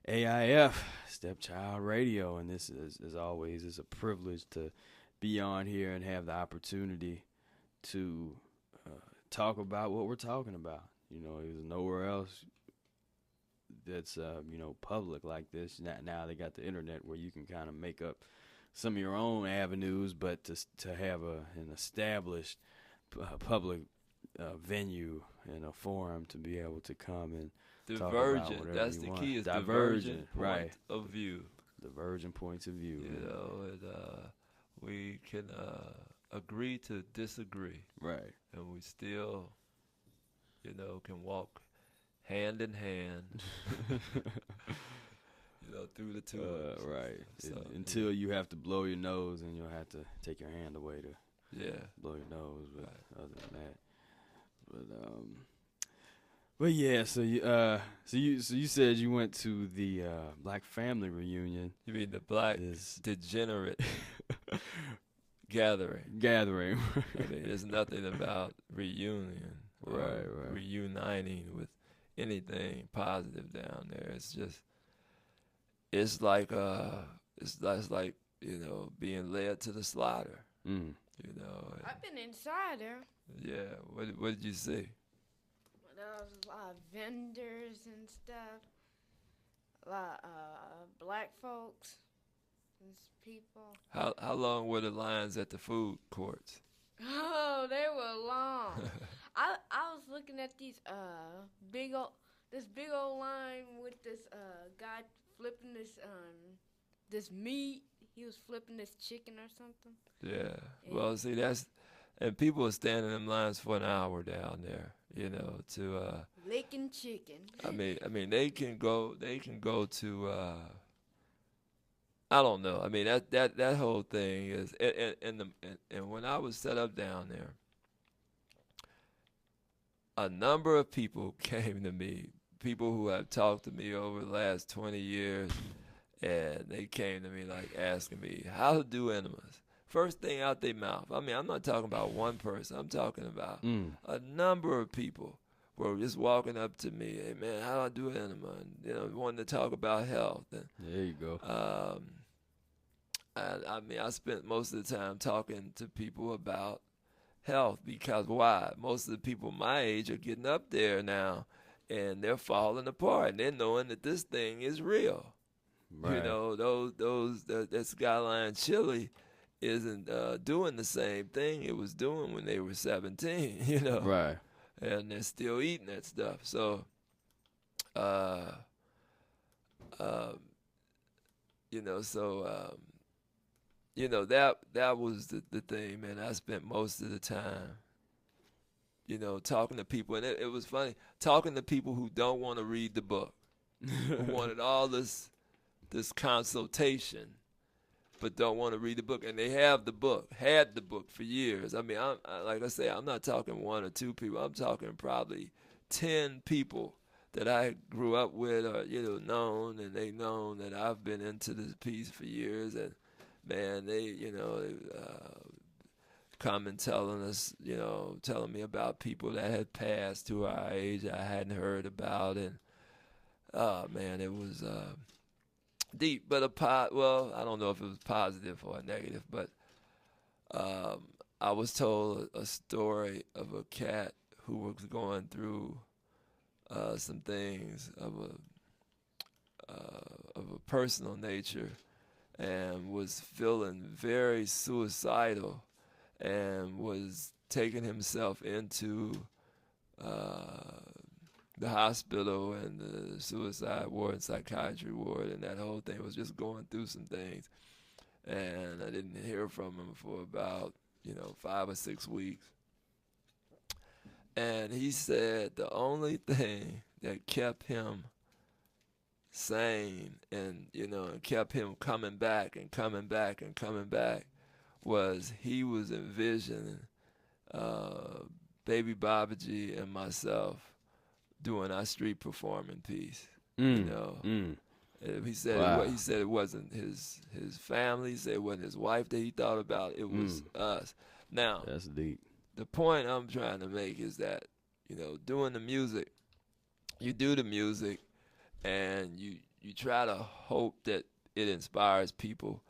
WAIF Stepchild Radio, and this is, as always, is a privilege to be on here and have the opportunity to talk about what we're talking about. You know, there's nowhere else that's public like this. Now they got the internet where you can kind of make up some of your own avenues, but to have an established public venue and a forum to be able to come and divergent. That's the key. Is divergent point of view. Divergent points of view. You know, and we can agree to disagree. Right. And we still, can walk hand in hand. Through the tulips. Right. So, until you have to blow your nose, and you'll have to take your hand away to blow your nose. But other than that, but yeah. So you said you went to the Black family reunion. You mean the Black Degenerate gathering? Gathering. I mean, there's nothing about reunion, reuniting with anything positive down there. It's just. It's like being led to the slaughter. Mm. I've been inside there. Yeah. What did you see? There was a lot of vendors and stuff. A lot of black folks and people. How long were the lines at the food courts? Oh, they were long. I was looking at these big old line with this guy flipping this meat. He was flipping this chicken or something. Yeah. Well, see, and people are standing in lines for an hour down there, to licking chicken. I mean they can go to I don't know. I mean that whole thing is and when I was set up down there, a number of people came to me. People who have talked to me over the last 20 years, and they came to me asking me how to do enemas. First thing out their mouth. I mean, I'm not talking about one person. I'm talking about a number of people were just walking up to me, hey man, how do I do an enema? And wanting to talk about health. And, there you go. I spent most of the time talking to people about health because why? Most of the people my age are getting up there now. And they're falling apart, and they're knowing that this thing is real. Right. That Skyline Chili isn't doing the same thing it was doing when they were 17. Right. And they're still eating that stuff. So, that was the thing, man. I spent most of the time. Talking to people. And it was funny, talking to people who don't want to read the book, who wanted all this consultation, but don't want to read the book. And they had the book for years. I mean, like I say, I'm not talking one or two people. I'm talking probably 10 people that I grew up with or, known, and they known that I've been into this piece for years. And, man, they come and telling me about people that had passed to our age I hadn't heard about, and man, it was deep. But I don't know if it was positive or negative, but I was told a story of a cat who was going through some things of a personal nature and was feeling very suicidal. And was taking himself into the hospital and the suicide ward and psychiatry ward, and that whole thing was just going through some things. And I didn't hear from him for about 5 or 6 weeks. And he said the only thing that kept him sane and kept him coming back and coming back and coming back was he was envisioning Baby Babaji and myself doing our street performing piece. He said he said it wasn't his family. He said it wasn't his wife that he thought about. It was us. Now that's deep. The point I'm trying to make is that doing the music, you do the music, and you try to hope that it inspires people,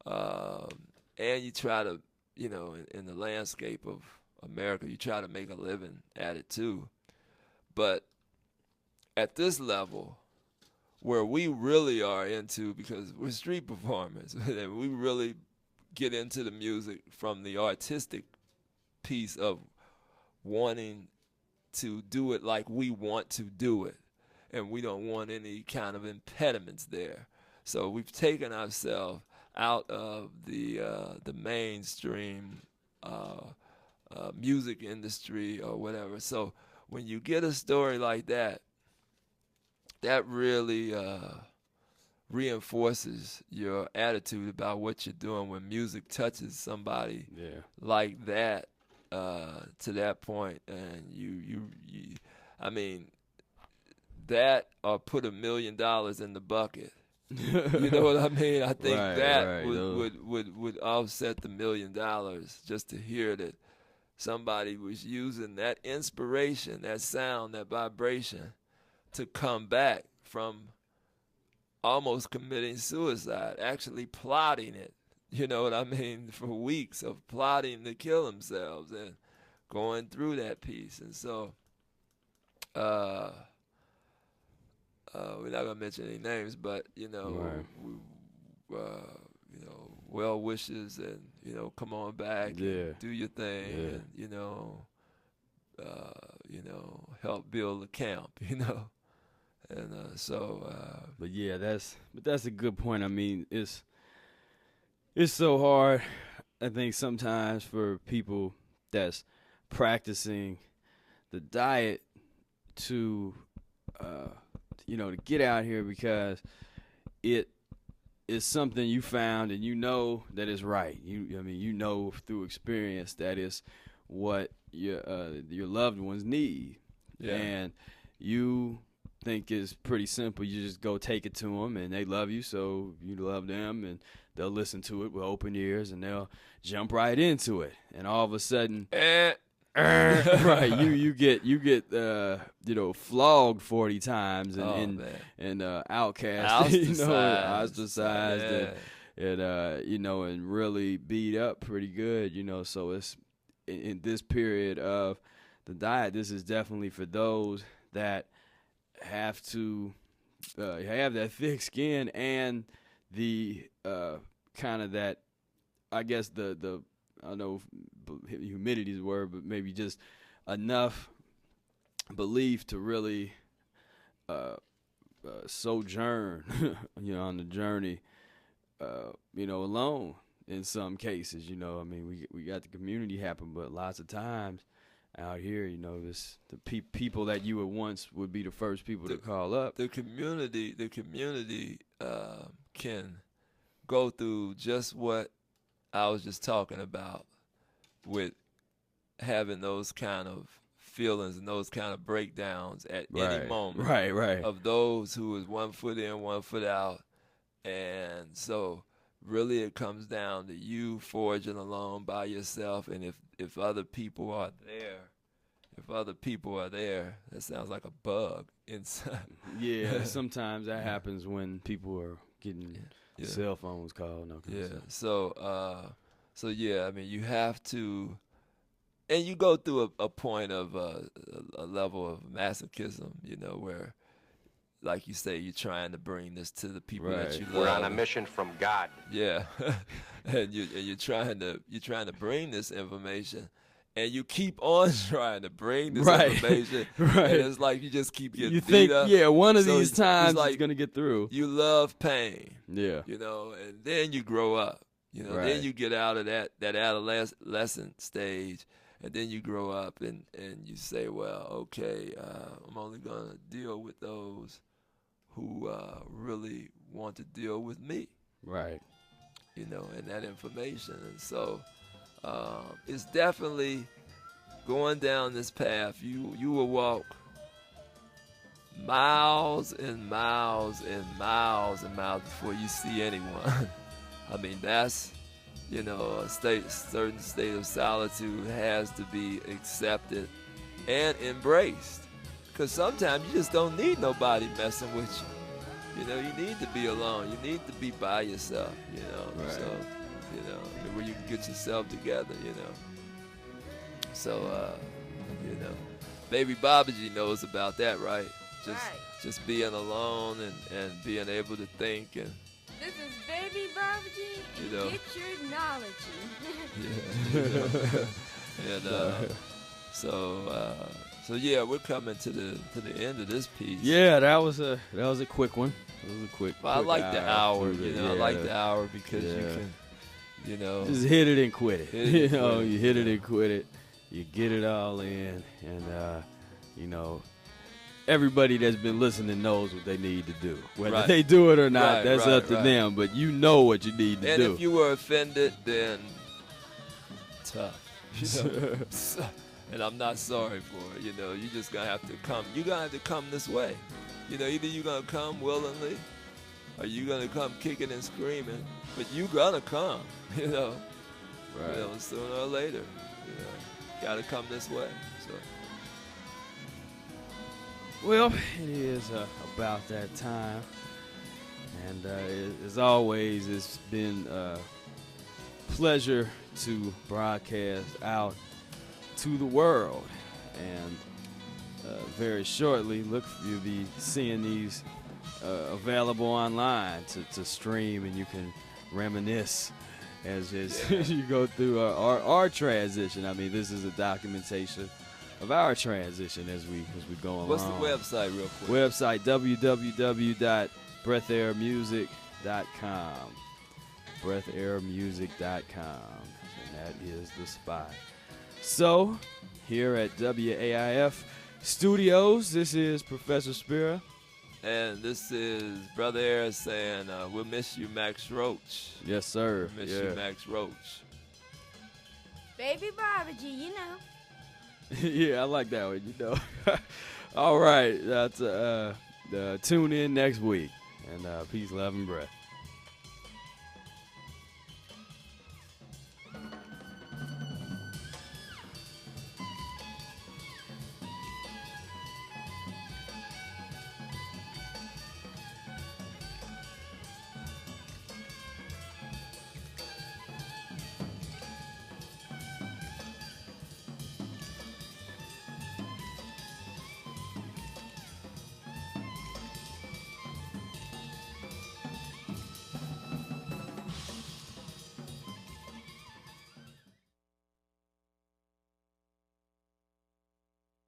and you try to, you know, in the landscape of America, you try to make a living at it too. But at this level, where we really are into, because we're street performers, and we really get into the music from the artistic piece of wanting to do it like we want to do it, and we don't want any kind of impediments there. So we've taken ourselves out of the mainstream music industry or whatever. So when you get a story like that, that really reinforces your attitude about what you're doing when music touches somebody like that to that point. And you I mean, that or put $1 million in the bucket. You know what I mean? I think would offset the $1 million, just to hear that somebody was using that inspiration, that sound, that vibration, to come back from almost committing suicide, actually plotting it, you know what I mean, for weeks of plotting to kill themselves and going through that piece. And so we're not gonna mention any names, but you know, we, you know, well wishes, and you know, come on back, and do your thing, and you know, help build a camp, you know, and But yeah, that's a good point. I mean, it's so hard, I think, sometimes for people that's practicing the diet to you know, to get out here, because it is something you found and you know that is right. I mean, you know through experience that is what your loved ones need, and you think it's pretty simple. You just go take it to them, and they love you, so you love them, and they'll listen to it with open ears, and they'll jump right into it, and all of a sudden. Right, you get you know, flogged 40 times and outcast, you know, ostracized, and you know, and really beat up pretty good, you know. So it's in this period of the diet, this is definitely for those that have to have that thick skin and the kind of that, I guess the I don't know if humidity is the word, but maybe just enough belief to really sojourn, you know, on the journey, you know, alone in some cases. You know, I mean, we got the community happen, but lots of times out here, you know, the people that you would be the first people to call up. The community can go through just what I was just talking about, with having those kind of feelings and those kind of breakdowns at any moment. Right. Of those who is 1 foot in, 1 foot out. And so really it comes down to you forging along by yourself. And if other people are there, that sounds like a bug inside. Yeah, sometimes that happens when people are getting cell phones called. So yeah, I mean, you have to, and you go through a point of a level of masochism, you know, where, like you say, you're trying to bring this to the people that you love. We're on a mission from God. Yeah, and you're trying to bring this information, and you keep on trying to bring this information, and it's like you just keep getting beat up. One of these times it's gonna get through. You love pain, you know, and then you grow up. You know, then you get out of that adolescent stage, and then you grow up and you say, well, okay, I'm only going to deal with those who really want to deal with me. Right. You know, and that information. And so it's definitely going down this path. You will walk miles and miles and miles and miles before you see anyone. I mean, that's, you know, a certain state of solitude has to be accepted and embraced. Because sometimes you just don't need nobody messing with you. You know, you need to be alone. You need to be by yourself, you know. Right. So, you know, where you can get yourself together, you know. So, you know, baby Babaji knows about that, right? Just being alone and being able to think and. This is baby Babaji. You know. Get your knowledge. Yeah. And so yeah, we're coming to the end of this piece. Yeah, that was a quick one. It was a quick. Well, I like the hour. through You know, I like the hour because you can, you know, just hit it and quit it. Hit it and quit it, You hit it and quit it. You get it all in, and you know, everybody that's been listening knows what they need to do. Whether they do it or not, that's up to them. But you know what you need to do. And if you were offended, then tough. You know? And I'm not sorry for it. You know, you just gonna have to come. You gonna have to come this way. You know, either you gonna come willingly, or you gonna come kicking and screaming. But you gonna come. You know, Right. You know, sooner or later. You know, gotta come this way. So. Well, it is about that time, and as always, it's been a pleasure to broadcast out to the world, and very shortly, you'll be seeing these available online to stream, and you can reminisce as you go through our transition. I mean, this is a documentation of our transition as we go along. What's the website, real quick? Website www.breathairmusic.com. breathairmusic.com, and that is the spot. So, here at WAIF Studios, this is Professor Spira. And this is Brother Air saying, we'll miss you, Max Roach. Yes, sir. Miss you, Max Roach. Baby Babaji, you know. Yeah, I like that one, you know. All right, that's tune in next week, and peace, love, and breath.